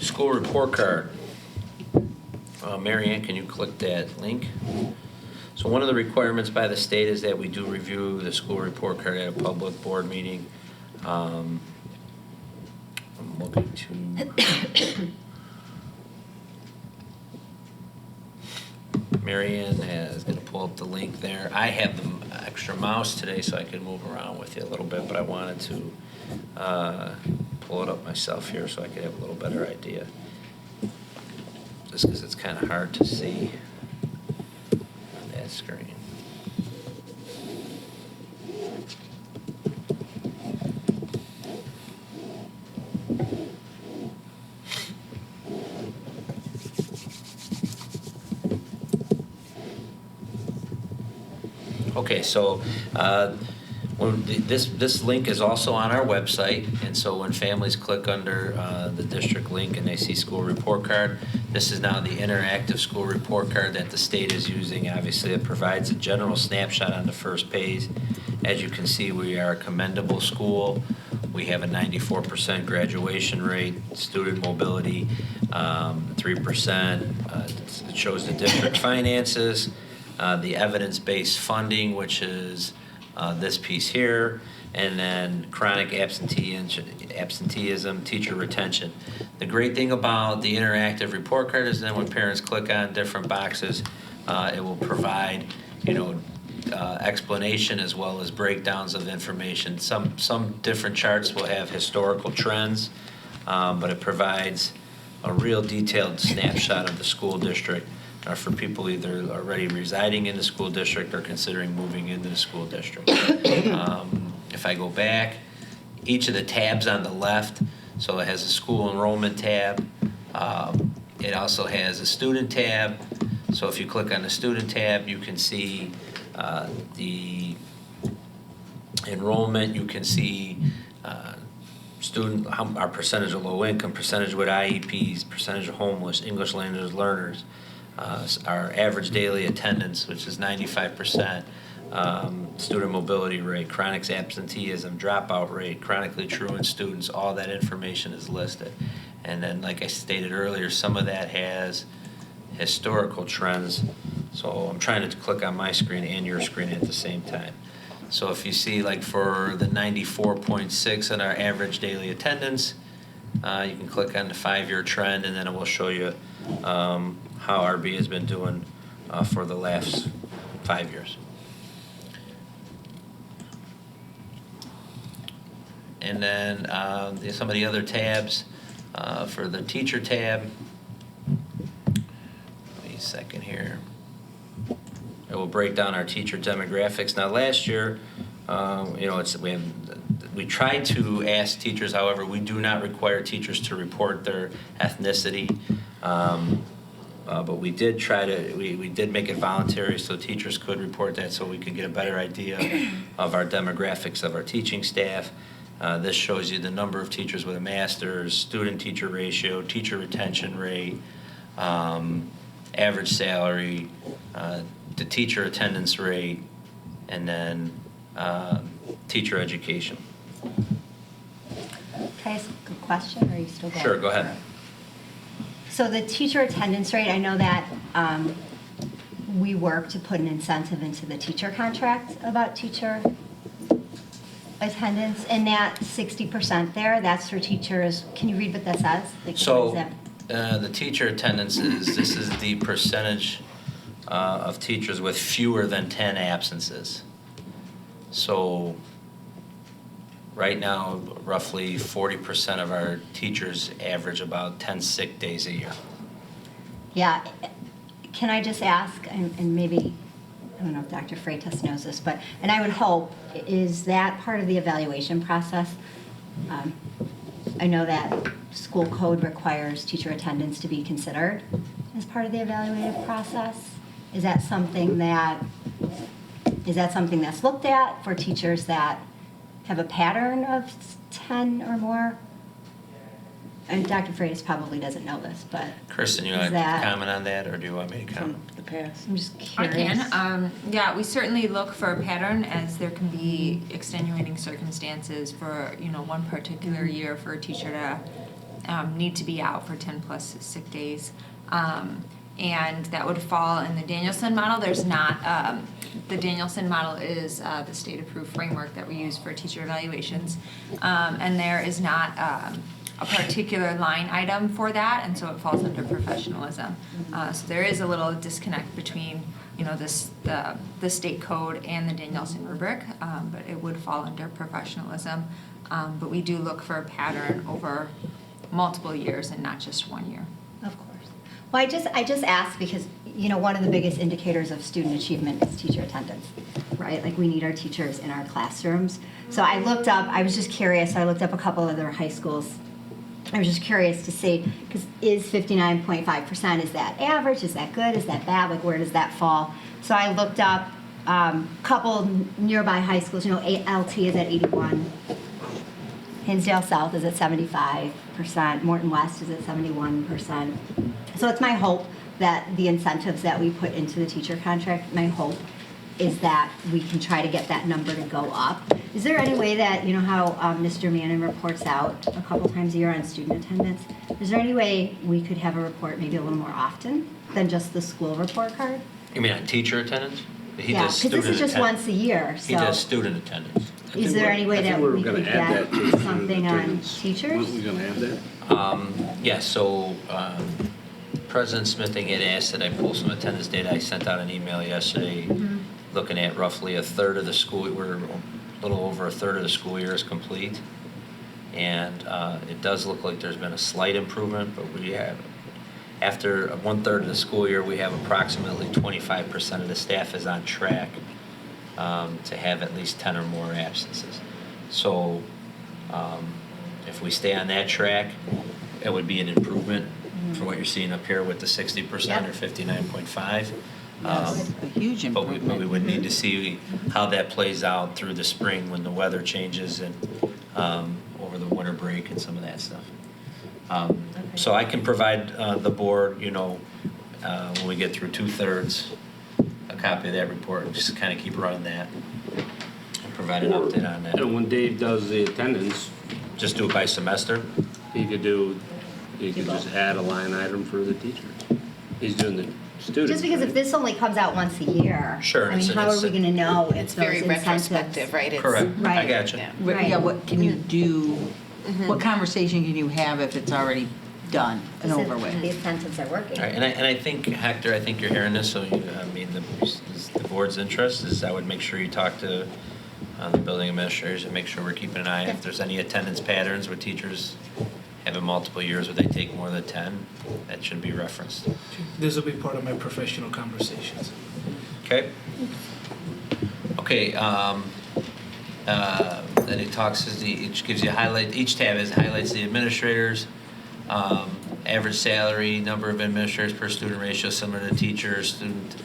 School report card. Mary Ann, can you click that link? So one of the requirements by the state is that we do review the school report card at a public board meeting. I'm looking to... Mary Ann is going to pull up the link there. I have the extra mouse today so I can move around with you a little bit, but I wanted to pull it up myself here so I could have a little better idea. Just because it's kind of hard to see on that screen. Okay, so this link is also on our website, and so when families click under the district link and they see school report card, this is now the interactive school report card that the state is using. Obviously, it provides a general snapshot on the first page. As you can see, we are a commendable school. We have a 94% graduation rate, student mobility, 3%. It shows the district finances. The evidence-based funding, which is this piece here, and then chronic absenteeism, teacher retention. The great thing about the interactive report card is then when parents click on different boxes, it will provide, explanation as well as breakdowns of information. Some different charts will have historical trends, but it provides a real detailed snapshot of the school district. For people either already residing in the school district or considering moving into the school district. If I go back, each of the tabs on the left, so it has a school enrollment tab. It also has a student tab. So if you click on the student tab, you can see the enrollment. You can see our percentage of low income, percentage with IEPs, percentage of homeless, English language learners. Our average daily attendance, which is 95%, student mobility rate, chronic absenteeism, dropout rate, chronically truant students, all that information is listed. And then, like I stated earlier, some of that has historical trends. So I'm trying to click on my screen and your screen at the same time. So if you see, like for the 94.6 on our average daily attendance, you can click on the 5-year trend, and then it will show you how RB has been doing for the last 5 years. And then some of the other tabs for the teacher tab. Wait a second here. It will break down our teacher demographics. Now, last year, we tried to ask teachers. However, we do not require teachers to report their ethnicity. But we did we did make it voluntary so teachers could report that so we could get a better idea of our demographics of our teaching staff. This shows you the number of teachers with a master's, student-teacher ratio, teacher retention rate, average salary, the teacher attendance rate, and then teacher education. Can I ask a question, or are you still going? Sure, go ahead. So the teacher attendance rate, I know that we work to put an incentive into the teacher contract about teacher attendance, and that 60% there, that's for teachers. Can you read what that says? Like, So what is that? the teacher attendance this is the percentage of teachers with fewer than 10 absences. So right now, roughly 40% of our teachers average about 10 sick days a year. Yeah. Can I just ask, and maybe, I don't know if Dr. Freitas knows this, but, and I would hope, is that part of the evaluation process? I know that school code requires teacher attendance to be considered as part of the evaluative process. Is that something that's looked at for teachers that have a pattern of 10 or more? And Dr. Freitas probably doesn't know this, but Kristen, you want to comment on that, or do you want me to comment? From the past. I'm just I curious. can. Yeah, we certainly look for a pattern, as there can be extenuating circumstances for one particular year for a teacher to need to be out for 10 plus sick days. And that would fall in the Danielson model. There's not, the Danielson model is the state-approved framework that we use for teacher evaluations. And there is not a particular line item for that, and so it falls under professionalism. So there is a little disconnect between, the state code and the Danielson rubric, but it would fall under professionalism. But we do look for a pattern over multiple years and not just 1 year. Of course. Well, I just asked because, one of the biggest indicators of student achievement is teacher attendance, right? Like, we need our teachers in our classrooms. So I looked up, I was just curious, I looked up a couple of other high schools. I was just curious to see, because is 59.5%, is that average, is that good, is that bad, like where does that fall? So I looked up a couple nearby high schools, LT is at 81, Hinsdale South is at 75%, Morton West is at 71%. So it's my hope that the incentives that we put into the teacher contract, my hope is that we can try to get that number to go up. Is there any way that, how Mr. Mannon reports out a couple times a year on student attendance, is there any way we could have a report maybe a little more often than just the school report card? You mean on teacher attendance? He Yeah, does because this is student just attendance. once a year, so. He does student attendance. Is there any way that we could get something something on teachers? Weren't we going to add that? Yes, so President Smithing had asked that I pull some attendance data. I sent out an email yesterday looking at roughly a third of the school, we're a little over a third of the school year is complete. And it does look like there's been a slight improvement, but we have, after 1/3 of the school year, we have approximately 25% of the staff is on track to have at least 10 or more absences. So if we stay on that track, it would be an improvement from what you're seeing up here with the 60% or 59.5. Yes, a huge But improvement. we would need to see how that plays out through the spring when the weather changes and over the winter break and some of that stuff. So I can provide the board, when we get through 2/3, a copy of that report and just kind of keep running that and provide an update on that. And when Dave does the attendance, Just do it by semester. he could just add a line item for the teachers. He's doing the students. Just because if right? this only comes out once a year. Sure, I mean, it's- how are it's- we going to know if It's those very incentives? retrospective, right? It's- Correct. I Right. gotcha. Yeah. Right. Yeah, what can you do, what conversation can you have if it's already done and Because over The with? incentives are working. All right, and I think, Hector, I think you're hearing this, so, the board's interest is I would make sure you talk to the building administrators and make sure we're keeping an eye. If there's any attendance patterns with teachers having multiple years where they take more than 10, that should be referenced. This will be part of my professional conversations. Okay? Okay, then it talks, each gives you a highlight, each tab highlights the administrators, average salary, number of administrators per student ratio, similar to teachers, student.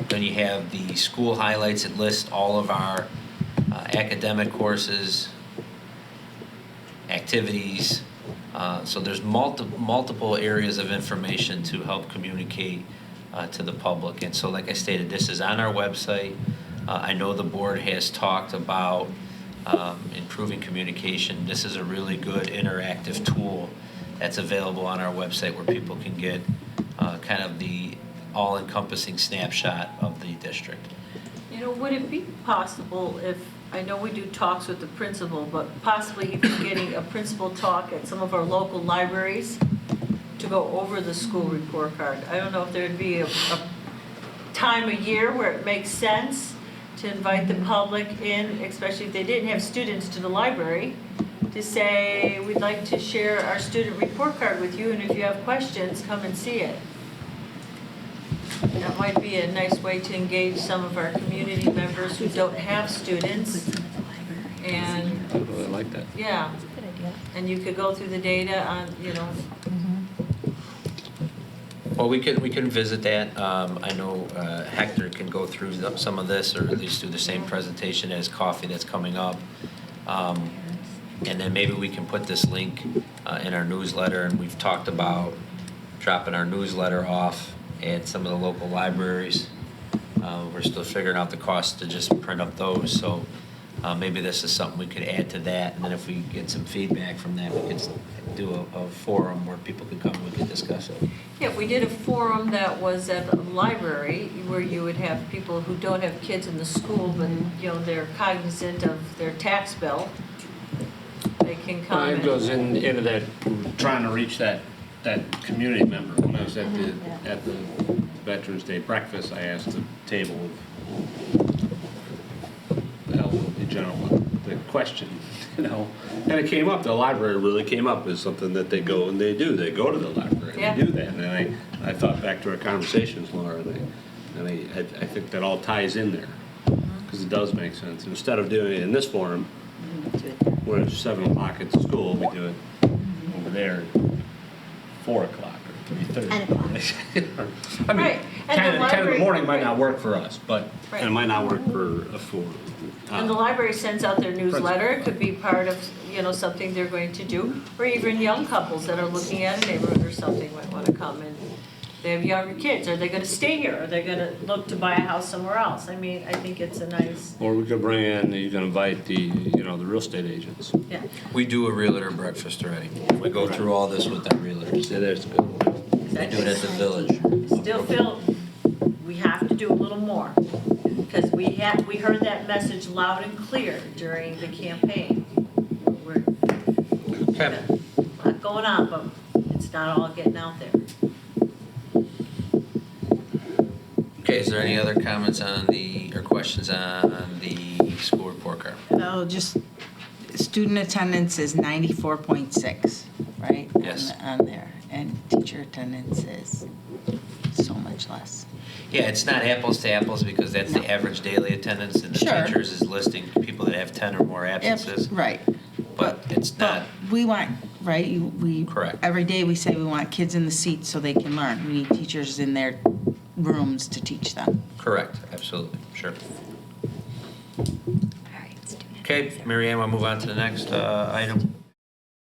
Then you have the school highlights. It lists all of our academic courses, activities. So there's multiple areas of information to help communicate to the public. And so, like I stated, this is on our website. I know the board has talked about improving communication. This is a really good interactive tool that's available on our website where people can get kind of the all-encompassing snapshot of the district. Would it be possible if, I know we do talks with the principal, but possibly even getting a principal talk at some of our local libraries to go over the school report card? I don't know if there'd be a time of year where it makes sense to invite the public in, especially if they didn't have students to the library, to say, we'd like to share our student report card with you, and if you have questions, come and see it. That might be a nice way to engage some of our community members who don't have students. And, I really like that. yeah, and you could go through the data on, Well, we can visit that. I know Hector can go through some of this, or at least do the same presentation as Coffee that's coming up. And then maybe we can put this link in our newsletter, and we've talked about dropping our newsletter off at some of the local libraries. We're still figuring out the cost to just print up those, so maybe this is something we could add to that, and then if we get some feedback from that, we could do a forum where people could come and we could discuss it. Yeah, we did a forum that was at a library where you would have people who don't have kids in the school, but, you know, they're cognizant of their tax bill. They can come It and. goes into that, trying to reach that community member. When I was at the Veterans Day breakfast, I asked the table of the elderly gentleman the question, you know, and it came up, the library really came up as something that they go and they do. They go to the library, Yeah. they do that. And then I thought back to our conversations, Laura, and I think that all ties in there, because it does make sense. Instead of doing it in this forum, where it's 7 o'clock at the school, we do it over there at 4 o'clock or 3:30. 10 o'clock. I mean, Right, and the 10 in the library- morning might not work for us, but, Right. and it might not work for a forum. And the library sends out their newsletter, it could be part of, you know, something they're going to do, or even young couples that are looking at a neighborhood or something might want to come and they have younger kids, are they gonna stay here, are they gonna look to buy a house somewhere else? I mean, I think it's a nice, Or we could bring in, you can invite the, you know, the real estate agents. yeah. We do a realtor breakfast already. We go through all this with our realtors. Yeah, there's good. They do it at the village. Still feel we have to do a little more, because we heard that message loud and clear during the campaign. We're, Okay. a lot going on, but it's not all getting out there. Okay, is there any other comments on or questions on the school report card? No, just student attendance is 94.6, right? Yes. On there, and teacher attendance is so much less. Yeah, it's not apples to apples because that's the average daily attendance, and the Sure. teachers is listing people that have 10 or more absences. Right. But it's not, We want, right, we. Correct. Every day we say we want kids in the seats so they can learn. We need teachers in their rooms to teach them. correct, absolutely, sure. All right, student Okay, Mary Ann, we'll move on to the next item.